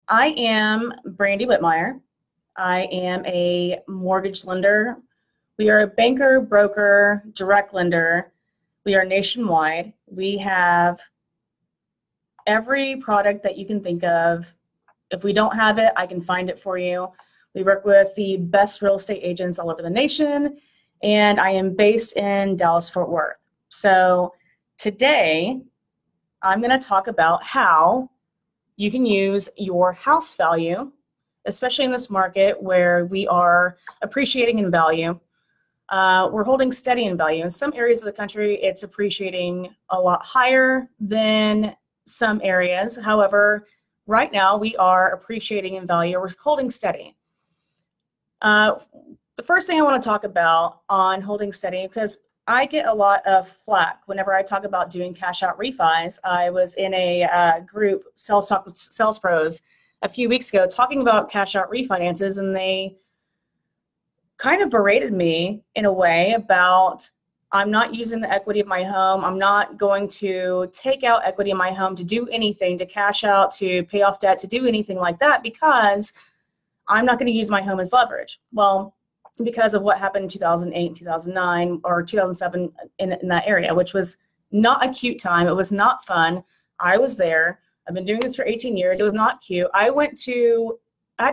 I am Brandy Whitmire. I am a mortgage lender. We are a banker, broker, direct lender. We are nationwide. We have every product that you can think of. If we don't have it, I can find it for you. We work with the best real estate agents all over the nation, and I am based in Dallas-Fort Worth. So today, I'm going to talk about how you can use your house value, especially in this market where we are appreciating in value. We're holding steady in value. In some areas of the country, it's appreciating a lot higher than some areas. However, right now we are appreciating in value. We're holding steady. The first thing I want to talk about on holding steady, because I get a lot of flack whenever I talk about doing cash out refis. I was in a group, Sales Talk with Sales Pros, a few weeks ago talking about cash out refinances, and they kind of berated me in a way about I'm not using the equity of my home. I'm not going to take out equity in my home to do anything, to cash out, to pay off debt, to do anything like that, because I'm not going to use my home as leverage. Well, because of what happened in 2008, 2009, or 2007 in that area, which was not a cute time. It was not fun. I was there. I've been doing this for 18 years. It was not cute. I had to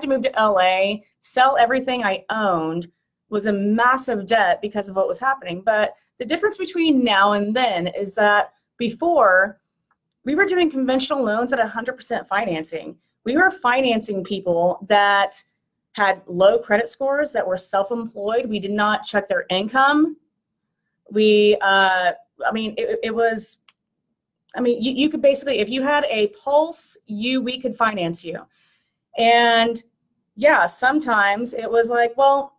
move to LA, sell everything I owned, was a massive debt because of what was happening. But the difference between now and then is that before, we were doing conventional loans at 100% financing. We were financing people that had low credit scores, that were self-employed. We did not check their income. You could basically, if you had a pulse, we could finance you. And yeah, sometimes it was like, well,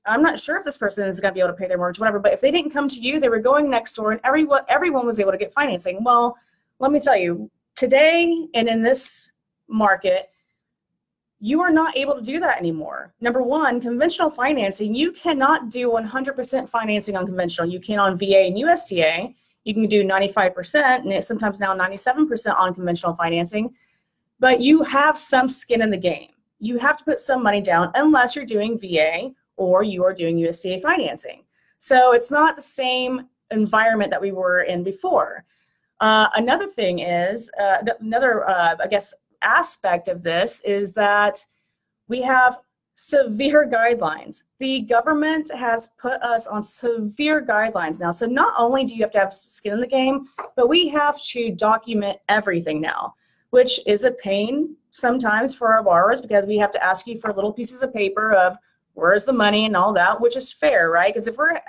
I'm not sure if this person is going to be able to pay their mortgage, whatever, but if they didn't come to you, they were going next door, and everyone was able to get financing. Well, let me tell you, today and in this market, you are not able to do that anymore. Number one, conventional financing, you cannot do 100% financing on conventional. You can on VA and USDA. You can do 95%, and sometimes now 97% on conventional financing, but you have some skin in the game. You have to put some money down unless you're doing VA or you are doing USDA financing. So it's not the same environment that we were in before. Another thing is, aspect of this is that we have severe guidelines. The government has put us on severe guidelines now. So not only do you have to have skin in the game, but we have to document everything now, which is a pain sometimes for our borrowers, because we have to ask you for little pieces of paper of where's the money and all that, which is fair, right? Because if we're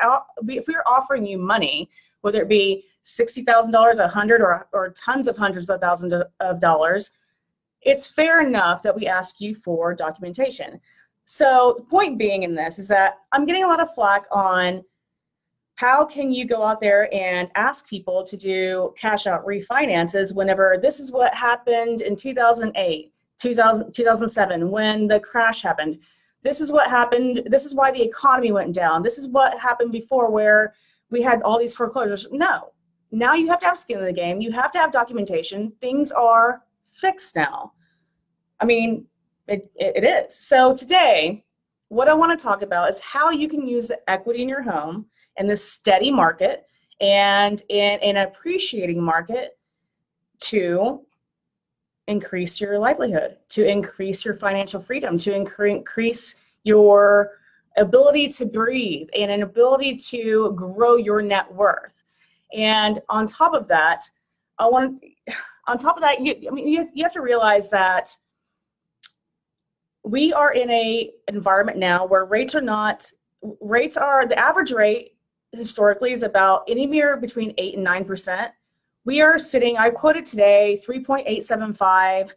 offering you money, whether it be $60,000, $100,000, or tons of hundreds of thousands of dollars, it's fair enough that we ask you for documentation. So the point being in this is that I'm getting a lot of flack on how can you go out there and ask people to do cash out refinances whenever this is what happened in 2008, 2007, when the crash happened. This is what happened. This is why the economy went down. This is what happened before where we had all these foreclosures. No. Now you have to have skin in the game. You have to have documentation. Things are fixed now. I mean, it is. So today, what I want to talk about is how you can use the equity in your home in this steady market and in an appreciating market to increase your livelihood, to increase your financial freedom, to increase your ability to breathe and an ability to grow your net worth. And on top of that, you have to realize that we are in a environment now where the average rate historically is about anywhere between 8 and 9%. We are sitting, I quoted today, 3.875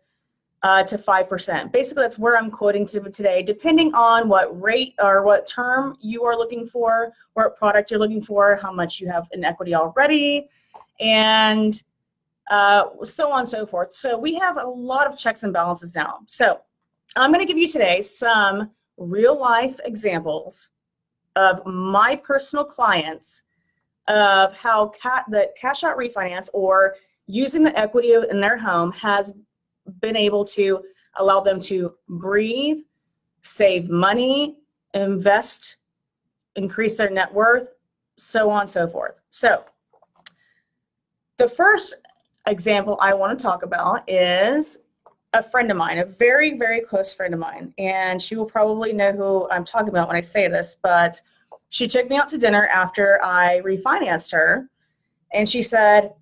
to 5%. Basically, that's where I'm quoting to today, depending on what rate or what term you are looking for, what product you're looking for, how much you have in equity already, and so on and so forth. So we have a lot of checks and balances now. So I'm going to give you today some real life examples of my personal clients of how the cash out refinance or using the equity in their home has been able to allow them to breathe, save money, invest, increase their net worth, so on and so forth. So the first example I want to talk about is a friend of mine, a very, very close friend of mine. And she will probably know who I'm talking about when I say this, but she took me out to dinner after I refinanced her. And she said,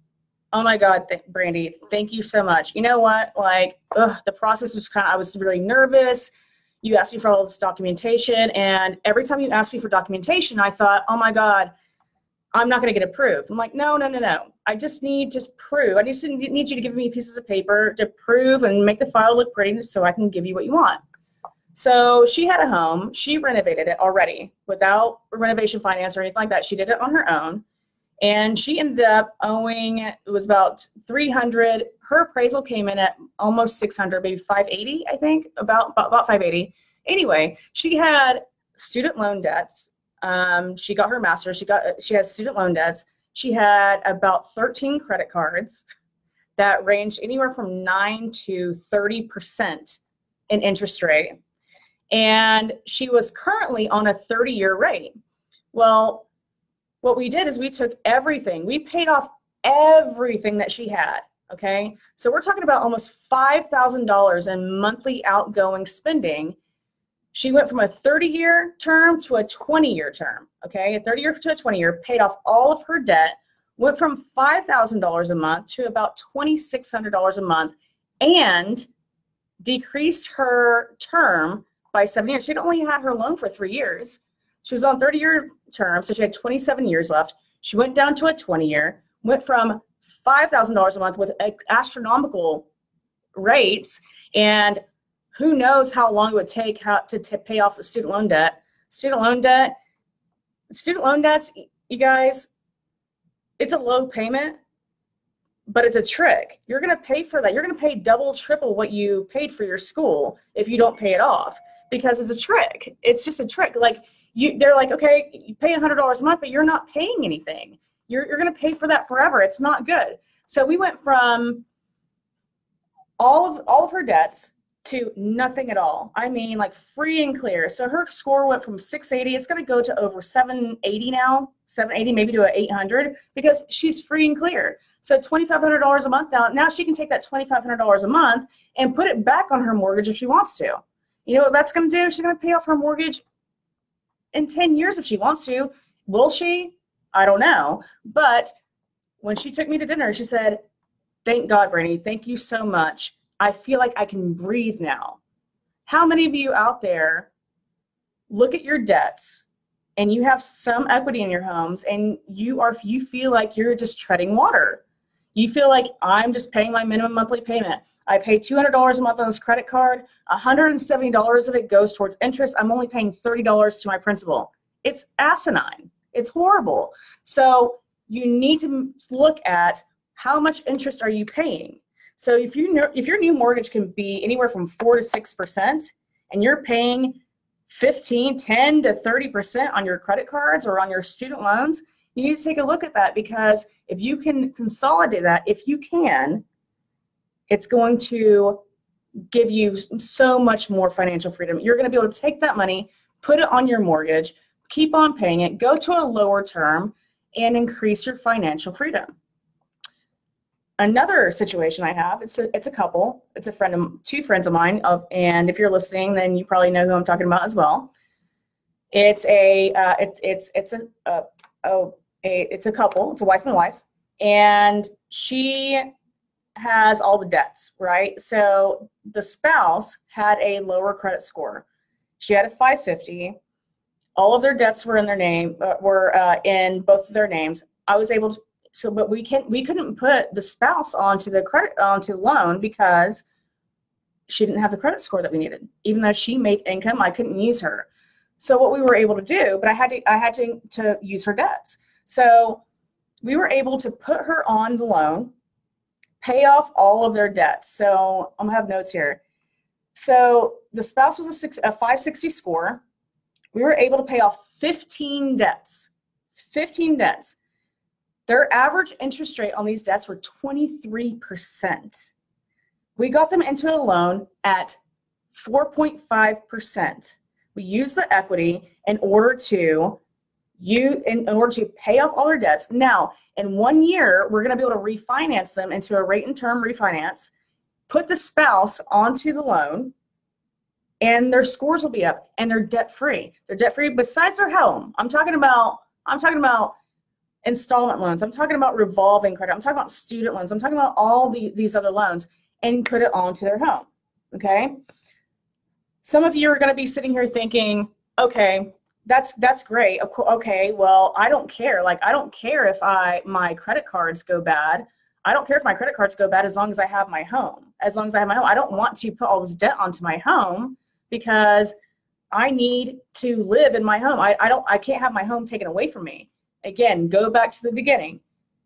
oh my God, Brandy, thank you so much. You know what? Like, the process was I was really nervous. You asked me for all this documentation. And every time you asked me for documentation, I thought, oh my God, I'm not going to get approved. I'm like, no. I just need to prove. I just need you to give me pieces of paper to prove and make the file look pretty so I can give you what you want. So she had a home. She renovated it already without renovation finance or anything like that. She did it on her own. And she ended up owing, it was about 300. Her appraisal came in at almost 600, maybe 580, I think, about 580. Anyway, she had student loan debts. She got her master's. She has student loan debts. She had about 13 credit cards that ranged anywhere from 9 to 30% in interest rate. And she was currently on a 30-year rate. Well, what we did is we took everything. We paid off everything that she had, okay? So we're talking about almost $5,000 in monthly outgoing spending. She went from a 30-year term to a 20-year term, okay? A 30-year to a 20-year, paid off all of her debt, went from $5,000 a month to about $2,600 a month, and decreased her term by 7 years. She'd only had her loan for 3 years. She was on 30-year term, so she had 27 years left. She went down to a 20-year, went from $5,000 a month with astronomical rates, and who knows how long it would take to pay off the student loan debt. Student loan debts, you guys, it's a low payment, but it's a trick. You're going to pay for that. You're going to pay double, triple what you paid for your school if you don't pay it off, because it's a trick. It's just a trick. Like, they're like, okay, you pay $100 a month, but you're not paying anything. You're going to pay for that forever. It's not good. So we went from all of her debts to nothing at all. I mean, like, free and clear. So her score went from 680. It's going to go to over 780 now, 780 maybe to 800, because she's free and clear. So $2,500 a month now. Now she can take that $2,500 a month and put it back on her mortgage if she wants to. You know what that's going to do? She's going to pay off her mortgage in 10 years if she wants to. Will she? I don't know. But when she took me to dinner, she said, thank God, Brandy, thank you so much. I feel like I can breathe now. How many of you out there look at your debts and you have some equity in your homes and you feel like you're just treading water? You feel like, I'm just paying my minimum monthly payment. I pay $200 a month on this credit card. $170 of it goes towards interest. I'm only paying $30 to my principal. It's asinine. It's horrible. So you need to look at how much interest are you paying. So if your new mortgage can be anywhere from 4 to 6%, and you're paying 10 to 30% on your credit cards or on your student loans, you need to take a look at that, because if you can consolidate that, if you can, it's going to give you so much more financial freedom. You're going to be able to take that money, put it on your mortgage, keep on paying it, go to a lower term, and increase your financial freedom. Another situation I have, it's a couple. It's two friends of mine, and if you're listening, then you probably know who I'm talking about as well. It's a couple. It's a wife and wife, and she has all the debts, right? So the spouse had a lower credit score. She had a 550. All of their debts were in their name, in both of their names. I was able to. But we couldn't put the spouse onto the loan because she didn't have the credit score that we needed. Even though she made income, I couldn't use her. So what we were able to do, but I had to use her debts. So we were able to put her on the loan, pay off all of their debts. So I'm gonna have notes here. So the spouse was a 560 score. We were able to pay off 15 debts. 15 debts. Their average interest rate on these debts were 23%. We got them into a loan at 4.5%. We used the equity in order to pay off all their debts. Now, in 1 year, we're going to be able to refinance them into a rate and term refinance, put the spouse onto the loan, and their scores will be up, and they're debt-free. They're debt-free besides their home. I'm talking about installment loans. I'm talking about revolving credit. I'm talking about student loans. I'm talking about all these other loans, and put it onto their home, okay? Some of you are going to be sitting here thinking, okay, that's great. Okay, well, I don't care. Like, I don't care if my credit cards go bad. I don't care if my credit cards go bad as long as I have my home. As long as I have my home. I don't want to put all this debt onto my home because I need to live in my home. I can't have my home taken away from me. Again, go back to the beginning.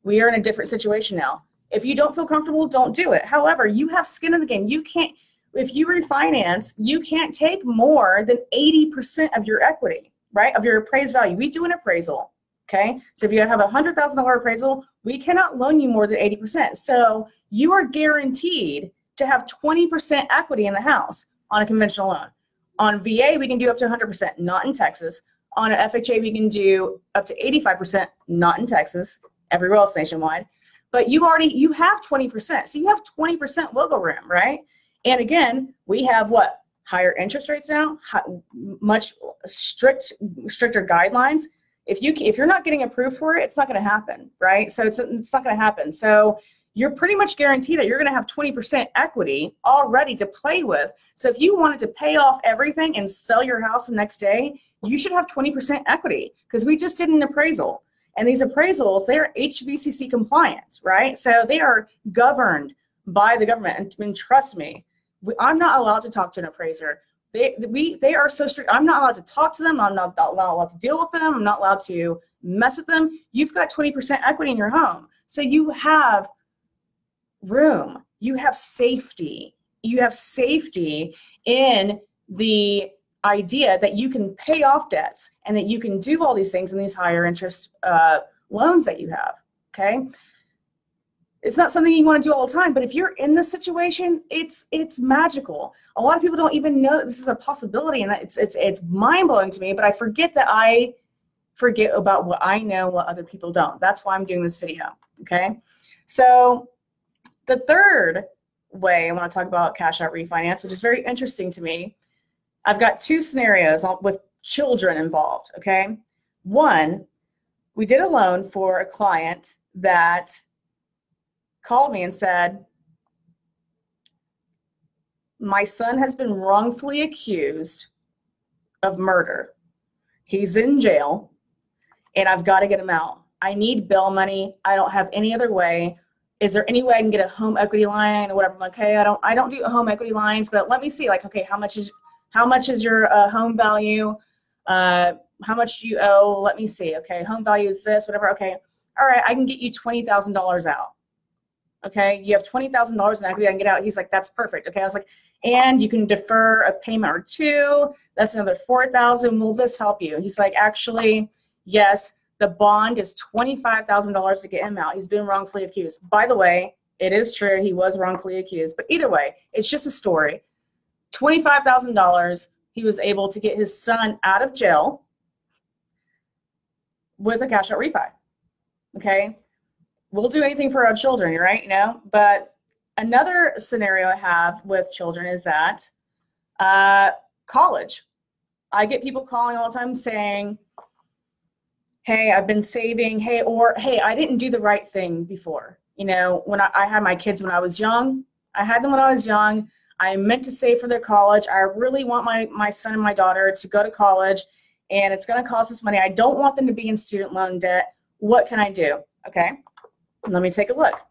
We are in a different situation now. If you don't feel comfortable, don't do it. However, you have skin in the game. You can't, if you refinance, you can't take more than 80% of your equity, right? Of your appraised value. We do an appraisal, okay? So if you have a $100,000 appraisal, we cannot loan you more than 80%. So you are guaranteed to have 20% equity in the house on a conventional loan. On VA, we can do up to 100%, not in Texas. On an FHA, we can do up to 85%, not in Texas, everywhere else nationwide. But you have 20%, so you have 20% wiggle room, right? And again, we have what? Higher interest rates now, much stricter guidelines. If you're not getting approved for it, it's not going to happen, right? So it's not going to happen. So you're pretty much guaranteed that you're going to have 20% equity already to play with. So if you wanted to pay off everything and sell your house the next day, you should have 20% equity, because we just did an appraisal. And these appraisals, they are HVCC compliant, right? So they are governed by the government. And trust me, I'm not allowed to talk to an appraiser. They are so strict. I'm not allowed to talk to them. I'm not allowed to deal with them. I'm not allowed to mess with them. You've got 20% equity in your home. So you have room. You have safety. You have safety in the idea that you can pay off debts and that you can do all these things in these higher interest loans that you have, okay? It's not something you want to do all the time, but if you're in this situation, it's magical. A lot of people don't even know that this is a possibility, and it's mind-blowing to me, but I forget about what I know, what other people don't. That's why I'm doing this video, okay? So the third way I want to talk about cash out refinance, which is very interesting to me, I've got two scenarios with children involved, okay? One, we did a loan for a client that called me and said, my son has been wrongfully accused of murder. He's in jail, and I've got to get him out. I need bail money. I don't have any other way. Is there any way I can get a home equity line or whatever? I'm like, okay, I don't do home equity lines, but let me see, like, okay, how much is your home value? How much do you owe? Let me see. Okay, home value is this, whatever. Okay, all right, I can get you $20,000 out. Okay, you have $20,000 in equity, I can get out. He's like, that's perfect. Okay, I was like, and you can defer a payment or two. That's another $4,000. Will this help you? He's like, actually, yes. The bond is $25,000 to get him out. He's been wrongfully accused. By the way, it is true, he was wrongfully accused. But either way, it's just a story. $25,000, he was able to get his son out of jail with a cash out refi. Okay, we'll do anything for our children, right? You know. But another scenario I have with children is that college. I get people calling all the time saying, hey, I've been saving, hey, I didn't do the right thing before. You know, when I had my kids when I was young, I had them when I was young. I meant to save for their college. I really want my son and my daughter to go to college, and it's going to cost us money. I don't want them to be in student loan debt. What can I do? Okay, let me take a look.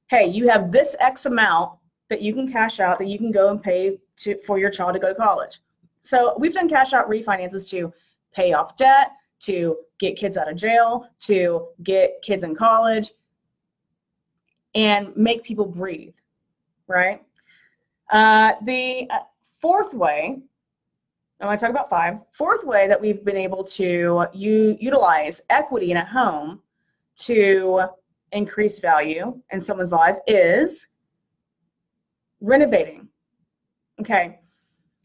Hey, you have this X amount that you can cash out that you can go and pay for your child to go to college. So we've done cash out refinances to pay off debt, to get kids out of jail, to get kids in college, and make people breathe, right? The fourth way, I want to talk about five. Fourth way that we've been able to utilize equity in a home to increase value in someone's life is Renovating. Okay.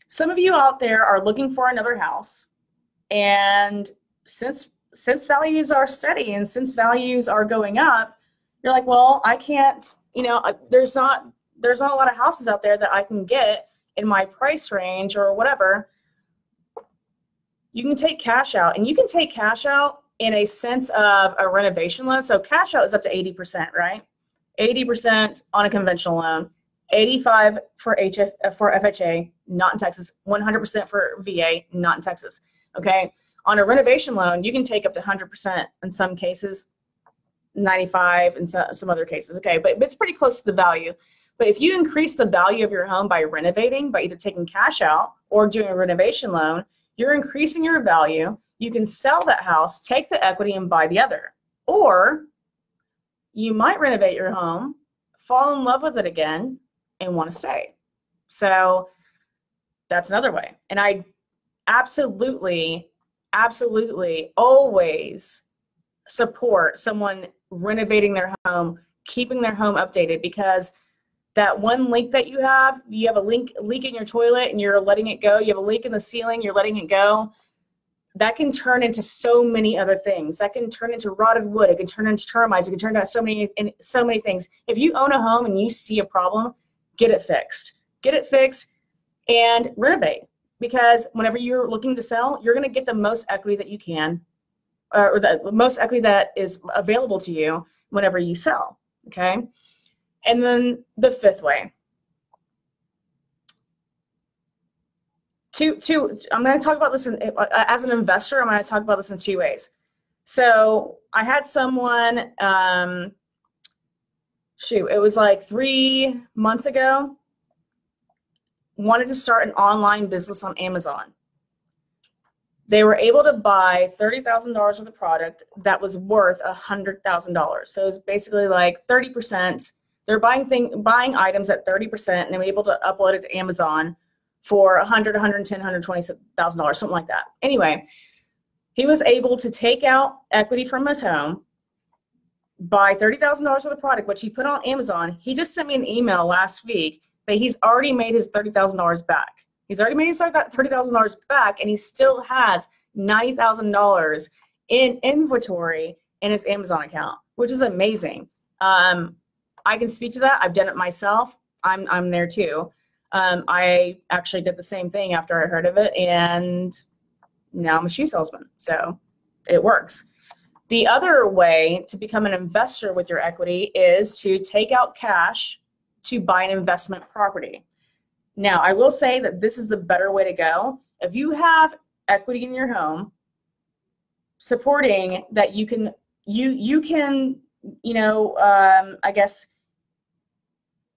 Some of you out there are looking for another house, and since values are steady and since values are going up, you're like, well, I can't, there's not a lot of houses out there that I can get in my price range or whatever. You can take cash out, and you can take cash out in a sense of a renovation loan. So cash out is up to 80%, right? 80% on a conventional loan, 85 for FHA, not in Texas, 100% for VA, not in Texas. Okay. On a renovation loan, you can take up to 100% in some cases, 95 in some other cases. Okay, but it's pretty close to the value. But if you increase the value of your home by renovating, by either taking cash out or doing a renovation loan, you're increasing your value. You can sell that house, take the equity, and buy the other. Or you might renovate your home, fall in love with it again, and want to stay. So that's another way. And I absolutely always support someone renovating their home, keeping their home updated, because that one leak that you have a leak in your toilet and you're letting it go, you have a leak in the ceiling, you're letting it go, that can turn into so many other things. That can turn into rotted wood, it can turn into termites, it can turn into so many things. If you own a home and you see a problem, get it fixed and renovate. Because whenever you're looking to sell, you're going to get the most equity that you can, or the most equity that is available to you whenever you sell, okay? And then the fifth way. I'm going to talk about this as an investor, I'm going to talk about this in two ways. So I had someone, it was like 3 months ago, wanted to start an online business on Amazon. They were able to buy $30,000 worth of product that was worth $100,000. So it's basically like 30%. They're buying items at 30%, and they were able to upload it to Amazon for $100,000, $110,000, $120,000, something like that. Anyway, he was able to take out equity from his home, buy $30,000 worth of product, which he put on Amazon. He just sent me an email last week that he's already made his $30,000 back. He's already made his $30,000 back, and he still has $90,000 in inventory in his Amazon account, which is amazing. I can speak to that. I've done it myself. I'm there too. I actually did the same thing after I heard of it, and now I'm a shoe salesman, so it works. The other way to become an investor with your equity is to take out cash to buy an investment property. Now, I will say that this is the better way to go. If you have equity in your home, supporting that you can, I guess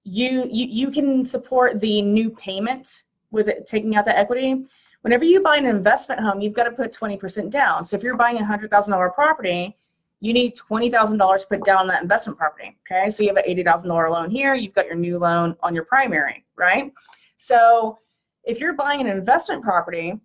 you can support the new payment with it, taking out the equity. Whenever you buy an investment home, you've got to put 20% down. So if you're buying a $100,000 property, you need $20,000 put down on that investment property, okay? So you have an $80,000 loan here, you've got your new loan on your primary, right? So if you're buying an investment property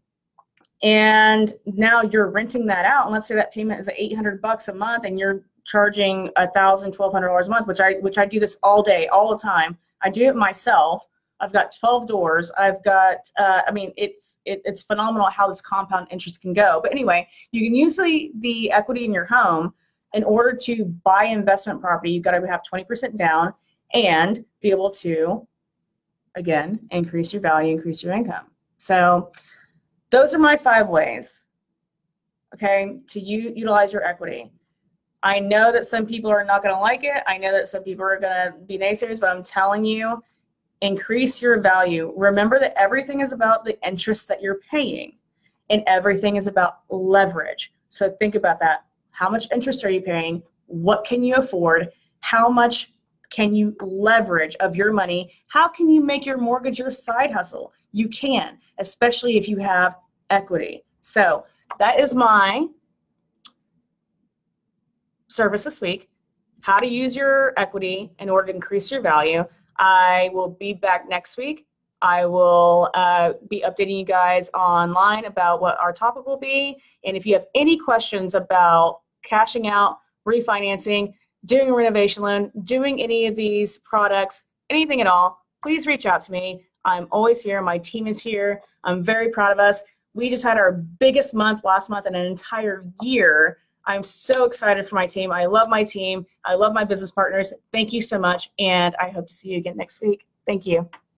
and now you're renting that out, and let's say that payment is $800 a month, and you're charging $1,000, $1,200 a month, which I do this all day, all the time. I do it myself. I've got 12 doors. I've got, it's phenomenal how this compound interest can go. But anyway, you can use the equity in your home in order to buy investment property. You've got to have 20% down and be able to, again, increase your value, increase your income. So those are my 5 ways, okay, to utilize your equity. I know that some people are not going to like it. I know that some people are going to be naysayers, but I'm telling you, increase your value. Remember that everything is about the interest that you're paying, and everything is about leverage. So think about that. How much interest are you paying? What can you afford? How much can you leverage of your money? How can you make your mortgage your side hustle? You can, especially if you have equity. So that is my service this week, how to use your equity in order to increase your value. I will be back next week. I will be updating you guys online about what our topic will be. And if you have any questions about cashing out, refinancing, doing a renovation loan, doing any of these products, anything at all, please reach out to me. I'm always here. My team is here. I'm very proud of us. We just had our biggest month last month in an entire year. I'm so excited for my team. I love my team. I love my business partners. Thank you so much, and I hope to see you again next week. Thank you.